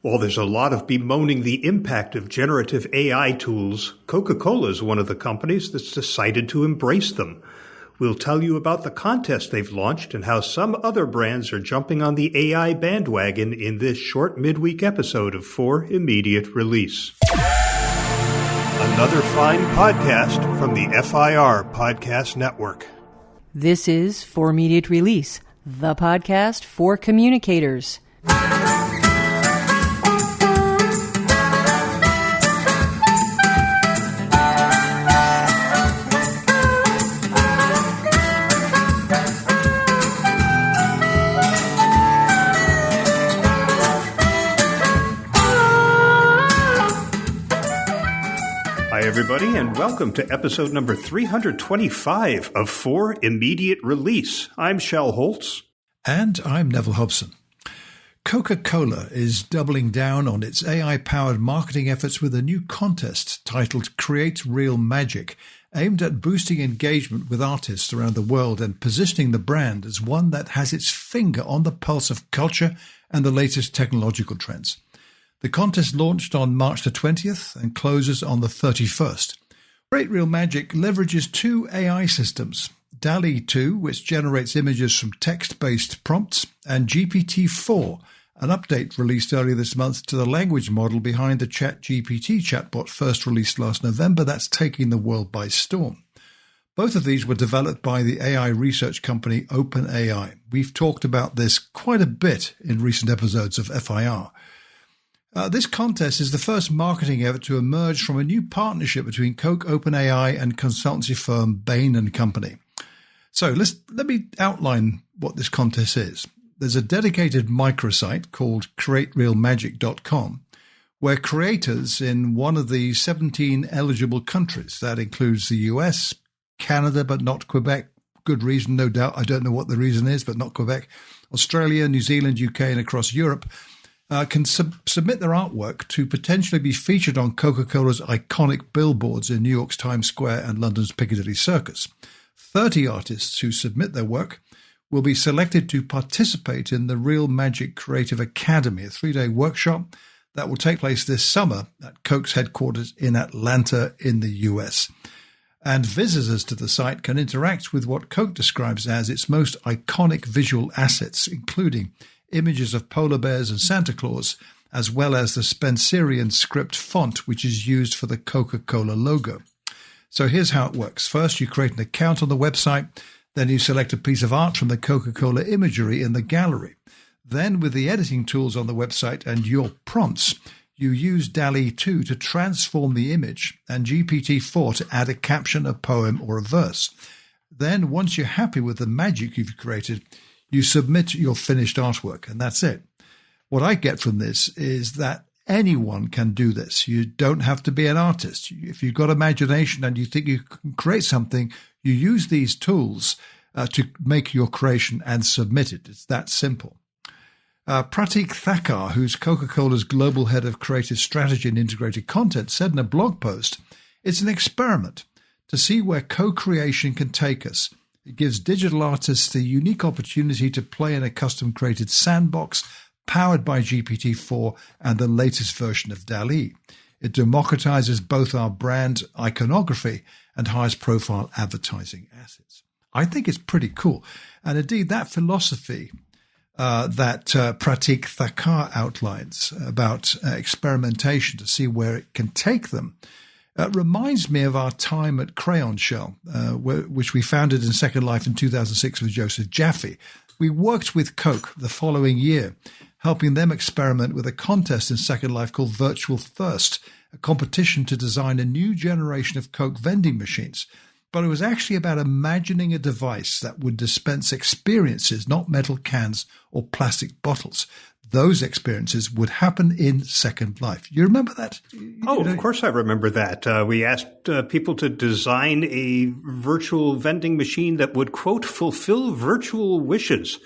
While there's a lot of bemoaning the impact of generative AI tools, Coca-Cola is one of the companies that's decided to embrace them. We'll tell you about the contest they've launched and how some other brands are jumping on the AI bandwagon in this short midweek episode of For Immediate Release. Another fine podcast from the FIR Podcast Network. This is For Immediate Release, the podcast for communicators. Hi, everybody, and welcome to episode number 325 of For Immediate Release. I'm Shel Holtz. And I'm Neville Hobson. Coca-Cola is doubling down on its AI-powered marketing efforts with a new contest titled Create Real Magic, aimed at boosting engagement with artists around the world and positioning the brand as one that has its finger on the pulse of culture and the latest technological trends. The contest launched on March the 20th and closes on the 31st. Create Real Magic leverages two AI systems, DALL-E 2, which generates images from text-based prompts, and GPT-4, an update released earlier this month to the language model behind the ChatGPT chatbot first released last November that's taking the world by storm. Both of these were developed by the AI research company OpenAI. We've talked about this quite a bit in recent episodes of FIR. This contest is the first marketing effort to emerge from a new partnership between Coke, OpenAI, and consultancy firm Bain & Company. So let me outline what this contest is. There's a dedicated microsite called createrealmagic.com where creators in one of the 17 eligible countries, that includes the US, Canada, but not Quebec, good reason, no doubt, I don't know what the reason is, but not Quebec, Australia, New Zealand, UK, and across Europe, can submit their artwork to potentially be featured on Coca-Cola's iconic billboards in New York's Times Square and London's Piccadilly Circus. 30 artists who submit their work will be selected to participate in the Real Magic Creative Academy, a 3-day workshop that will take place this summer at Coke's headquarters in Atlanta in the US. And visitors to the site can interact with what Coke describes as its most iconic visual assets, including images of polar bears and Santa Claus, as well as the Spencerian script font, which is used for the Coca-Cola logo. So here's how it works. First, you create an account on the website. Then you select a piece of art from the Coca-Cola imagery in the gallery. Then, with the editing tools on the website and your prompts, you use DALL-E 2 to transform the image and GPT-4 to add a caption, a poem, or a verse. Then, once you're happy with the magic you've created, you submit your finished artwork, and that's it. What I get from this is that anyone can do this. You don't have to be an artist. If you've got imagination and you think you can create something, you use these tools to make your creation and submit it. It's that simple. Pratik Thakkar, who's Coca-Cola's global head of creative strategy and integrated content, said in a blog post, "It's an experiment to see where co-creation can take us. It gives digital artists the unique opportunity to play in a custom-created sandbox powered by GPT-4 and the latest version of DALL-E. It democratizes both our brand iconography and highest-profile advertising assets." I think it's pretty cool. And indeed, that philosophy that Pratik Thakkar outlines about experimentation to see where it can take them reminds me of our time at Crayon Shell, which we founded in Second Life in 2006 with Joseph Jaffe. We worked with Coke the following year, helping them experiment with a contest in Second Life called Virtual Thirst, a competition to design a new generation of Coke vending machines. But it was actually about imagining a device that would dispense experiences, not metal cans or plastic bottles. Those experiences would happen in Second Life. You remember that? Of course I remember that. We asked people to design a virtual vending machine that would, quote, fulfill virtual wishes.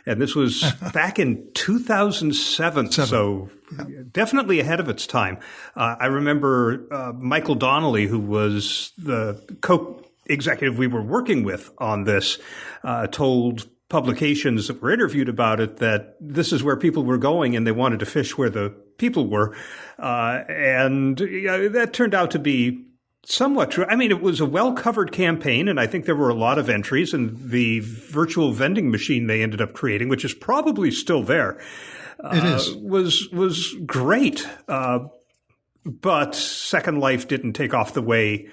And this was back in 2007, so definitely ahead of its time. I remember Michael Donnelly, who was the Coke executive we were working with on this, told publications that were interviewed about it that this is where people were going and they wanted to fish where the people were. And that turned out to be somewhat true. I mean, it was a well-covered campaign, and I think there were a lot of entries, and the virtual vending machine they ended up creating, which is probably still there, was great. But Second Life didn't take off the way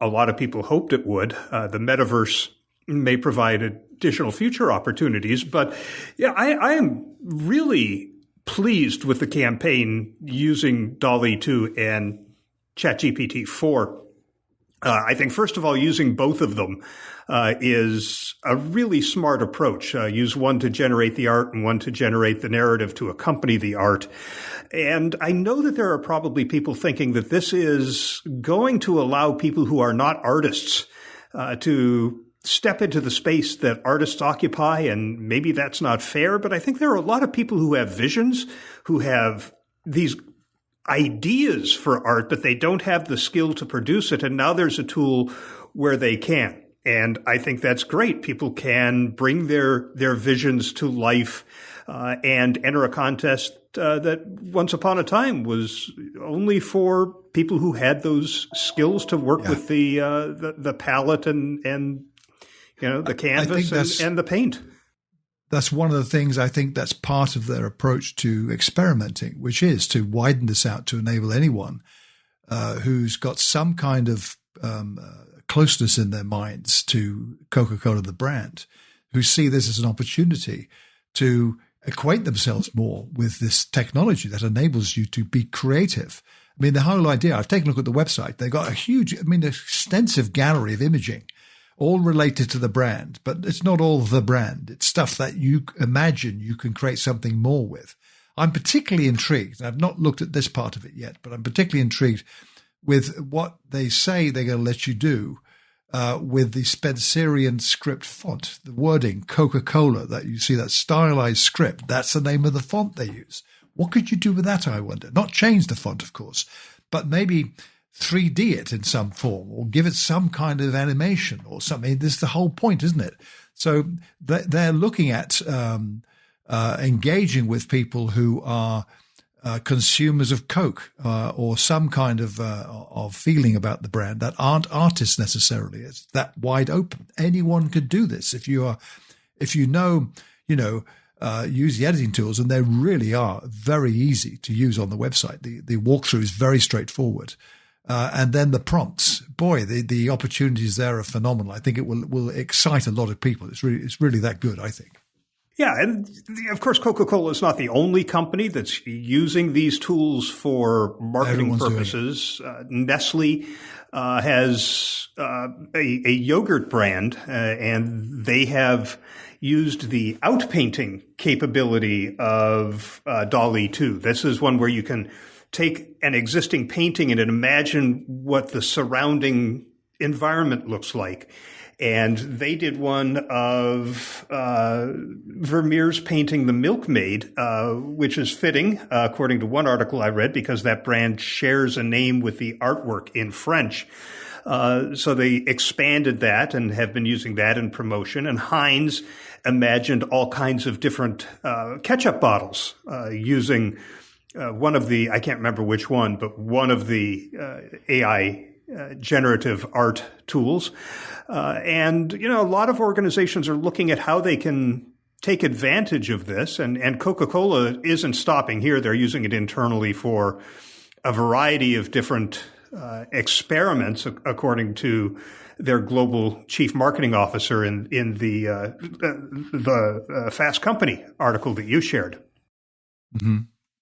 a lot of people hoped it would. The metaverse may provide additional future opportunities. But yeah, I am really pleased with the campaign using DALL-E 2 and ChatGPT 4. I think, first of all, using both of them is a really smart approach. Use one to generate the art and one to generate the narrative to accompany the art. And I know that there are probably people thinking that this is going to allow people who are not artists to step into the space that artists occupy, and maybe that's not fair, but I think there are a lot of people who have visions, who have these ideas for art, but they don't have the skill to produce it, and now there's a tool where they can. And I think that's great. People can bring their visions to life and enter a contest that once upon a time was only for people who had those skills to work with the palette and the canvas and the paint. That's one of the things I think that's part of their approach to experimenting, which is to widen this out to enable anyone who's got some kind of closeness in their minds to Coca-Cola, the brand, who see this as an opportunity to acquaint themselves more with this technology that enables you to be creative. I mean, the whole idea, I've taken a look at the website. They've got an extensive gallery of imaging, all related to the brand, but it's not all the brand. It's stuff that you imagine you can create something more with. I'm particularly intrigued. I've not looked at this part of it yet, but I'm particularly intrigued with what they say they're going to let you do with the Spencerian script font, the wording Coca-Cola, that you see, that stylized script. That's the name of the font they use. What could you do with that, I wonder? Not change the font, of course, but maybe 3D it in some form or give it some kind of animation or something. This is the whole point, isn't it? So they're looking at engaging with people who are consumers of Coke or some kind of feeling about the brand that aren't artists necessarily. It's that wide open. Anyone could do this if you use the editing tools, and they really are very easy to use on the website. The walkthrough is very straightforward. And then the prompts, boy, the opportunities there are phenomenal. I think it will excite a lot of people. It's really that good, I think. Yeah, and of course, Coca-Cola is not the only company that's using these tools for marketing purposes. Nestle has a yogurt brand, and they have used the outpainting capability of DALL-E 2. This is one where you can take an existing painting and imagine what the surrounding environment looks like. And they did one of Vermeer's painting The Milkmaid, which is fitting, according to one article I read, because that brand shares a name with the artwork in French. So they expanded that and have been using that in promotion. And Heinz imagined all kinds of different ketchup bottles using one of the, I can't remember which one, but one of the AI generative art tools. And, a lot of organizations are looking at how they can take advantage of this. And Coca-Cola isn't stopping here. They're using it internally for a variety of different experiments, according to their global chief marketing officer in the Fast Company article that you shared. Mm-hmm.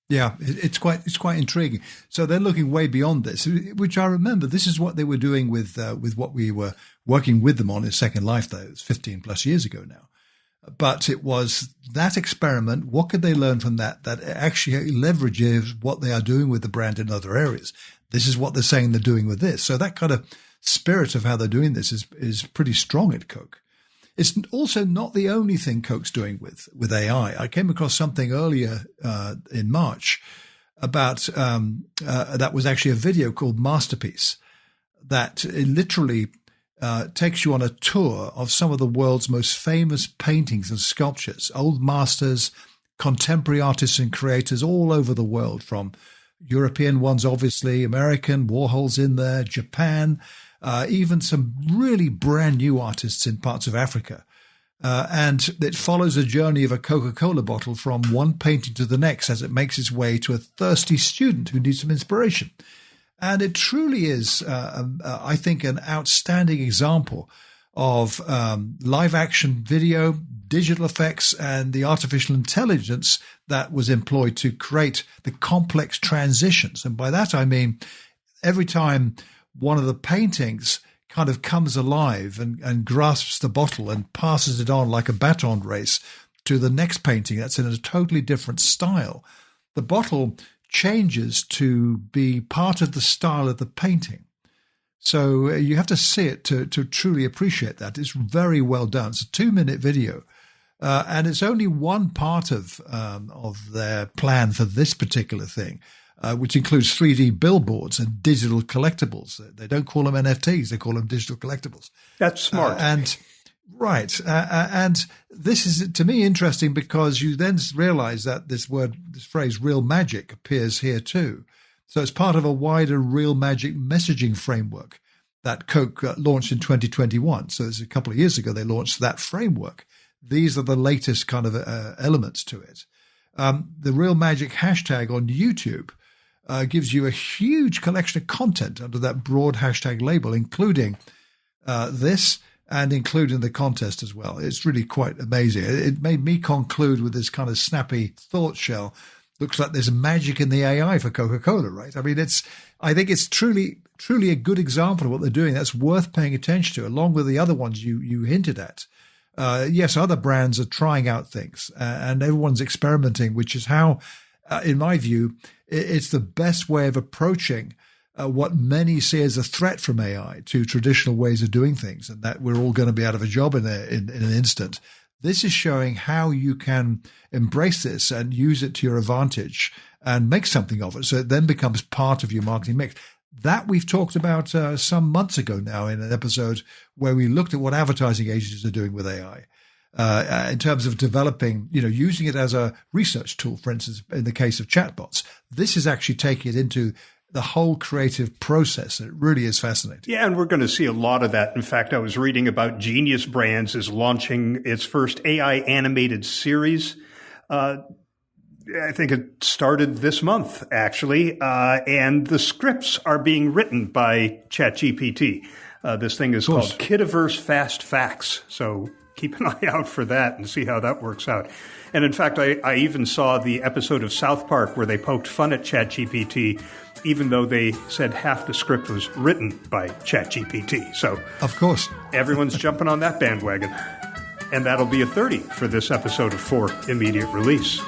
Yeah, it's quite intriguing. So they're looking way beyond this, which I remember. This is what they were doing with what we were working with them on in Second Life, though. It's 15 plus years ago now. But it was that experiment. What could they learn from that actually leverages what they are doing with the brand in other areas? This is what they're saying they're doing with this. So that kind of spirit of how they're doing this is pretty strong at Coke. It's also not the only thing Coke's doing with AI. I came across something earlier in March about that was actually a video called Masterpiece that literally takes you on a tour of some of the world's most famous paintings and sculptures, old masters, contemporary artists and creators all over the world, from European ones, obviously, American, Warhol's in there, Japan, even some really brand new artists in parts of Africa. And it follows a journey of a Coca-Cola bottle from one painting to the next as it makes its way to a thirsty student who needs some inspiration. And it truly is, I think, an outstanding example of live action video, digital effects, and the artificial intelligence that was employed to create the complex transitions. And by that, I mean, every time one of the paintings kind of comes alive and grasps the bottle and passes it on like a baton race to the next painting that's in a totally different style, the bottle changes to be part of the style of the painting. So you have to see it to truly appreciate that. It's very well done. It's a 2-minute video. And it's only one part of their plan for this particular thing, which includes 3D billboards and digital collectibles. They don't call them NFTs; they call them digital collectibles. That's smart. Right. And this is, to me, interesting because you then realize that this phrase, real magic, appears here too. So it's part of a wider real magic messaging framework that Coke launched in 2021. So it's a couple of years ago they launched that framework. These are the latest kind of elements to it. The real magic hashtag on YouTube gives you a huge collection of content under that broad hashtag label, including this and including the contest as well. It's really quite amazing. It made me conclude with this kind of snappy thought, Shel. Looks like there's magic in the AI for Coca-Cola, right? I mean, I think it's truly a good example of what they're doing. That's worth paying attention to, along with the other ones you hinted at. Yes, other brands are trying out things and everyone's experimenting, which is how, in my view, it's the best way of approaching what many see as a threat from AI to traditional ways of doing things, and that we're all going to be out of a job in an instant. This is showing how you can embrace this and use it to your advantage and make something of it, so it then becomes part of your marketing mix. That we've talked about some months ago now in an episode where we looked at what advertising agencies are doing with AI in terms of developing, using it as a research tool, for instance, in the case of chatbots. This is actually taking it into the whole creative process. It really is fascinating. Yeah, and we're going to see a lot of that. In fact, I was reading about Genius Brands is launching its first AI animated series. I think it started this month, actually, and the scripts are being written by ChatGPT. This thing is called Kidiverse Fast Facts, so keep an eye out for that and see how that works out. And in fact, I even saw the episode of South Park where they poked fun at ChatGPT, even though they said half the script was written by ChatGPT. So, of course, everyone's jumping on that bandwagon. And that'll be a 30 for this episode of For Immediate Release.